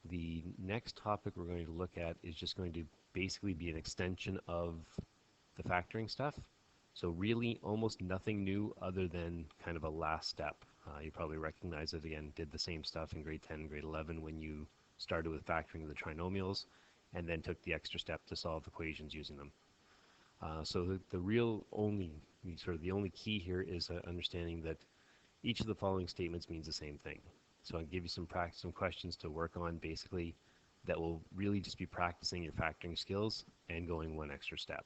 The next topic we're going to look at is just going to basically be an extension of the factoring stuff. So really almost nothing new other than kind of a last step. You probably recognize it again, did the same stuff in grade 10 and grade 11 when you started with factoring the trinomials and then took the extra step to solve equations using them. So the real only, sort of the only key here is understanding that each of the following statements means the same thing. So I'll give you some questions to work on basically that will really just be practicing your factoring skills and going one extra step.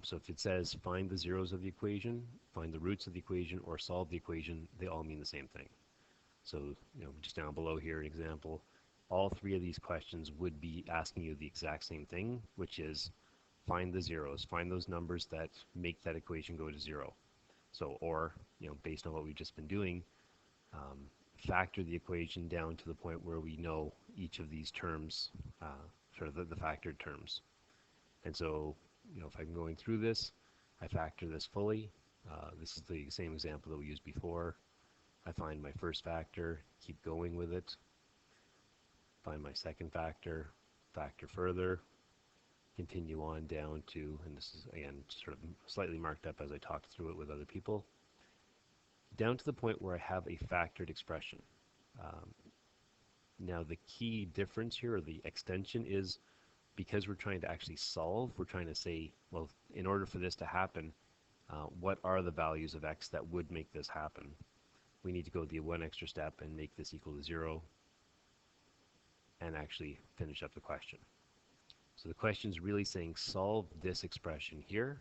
So if it says find the zeros of the equation, find the roots of the equation, or solve the equation, they all mean the same thing. So, just down below here, an example, all three of these questions would be asking you the exact same thing, which is find the zeros, find those numbers that make that equation go to zero. So, or, based on what we've just been doing, factor the equation down to the point where we know each of these terms, sort of the factored terms. And so, if I'm going through this, I factor this fully. This is the same example that we used before. I find my first factor, keep going with it. Find my second factor, factor further, continue on down to, and this is again sort of slightly marked up as I talked through it with other people, down to the point where I have a factored expression. Now the key difference here, or the extension, is because we're trying to actually solve, we're trying to say, well, in order for this to happen, what are the values of x that would make this happen? We need to go the one extra step and make this equal to 0 and actually finish up the question. So the question is really saying solve this expression here,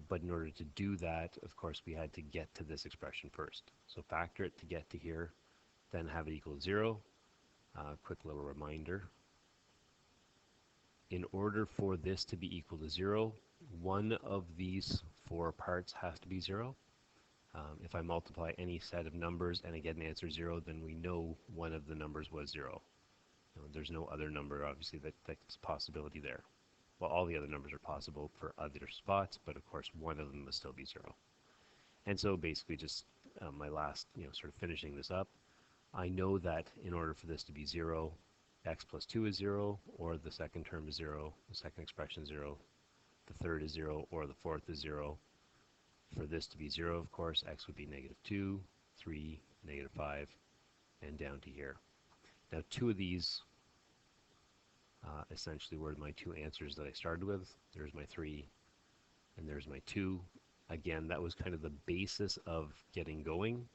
but in order to do that, of course, we had to get to this expression first. So factor it to get to here, then have it equal to 0. Quick little reminder. In order for this to be equal to 0, one of these four parts has to be 0. If I multiply any set of numbers and I get an answer 0, then we know one of the numbers was 0. There's no other number, obviously, that's a possibility there. Well, all the other numbers are possible for other spots, but of course one of them must still be 0. And so basically just my last, sort of finishing this up, I know that in order for this to be 0, x plus 2 is 0, or the second term is 0, the second expression is 0, the third is 0, or the fourth is 0. For this to be 0, of course, x would be negative 2, 3, negative 5, and down to here. Now, two of these essentially were my two answers that I started with. There's my 3, and there's my 2. Again, that was kind of the basis of getting going.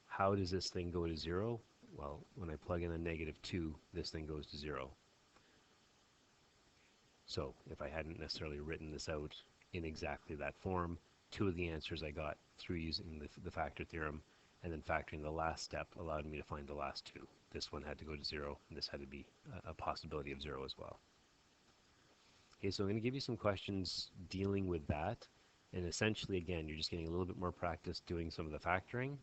How does this thing go to 0? Well, when I plug in a negative 2, this thing goes to 0. So if I hadn't necessarily written this out in exactly that form, two of the answers I got through using the factor theorem, and then factoring the last step allowed me to find the last two. This one had to go to 0, and this had to be a possibility of 0 as well. Okay, so I'm going to give you some questions dealing with that. And essentially, again, you're just getting a little bit more practice doing some of the factoring.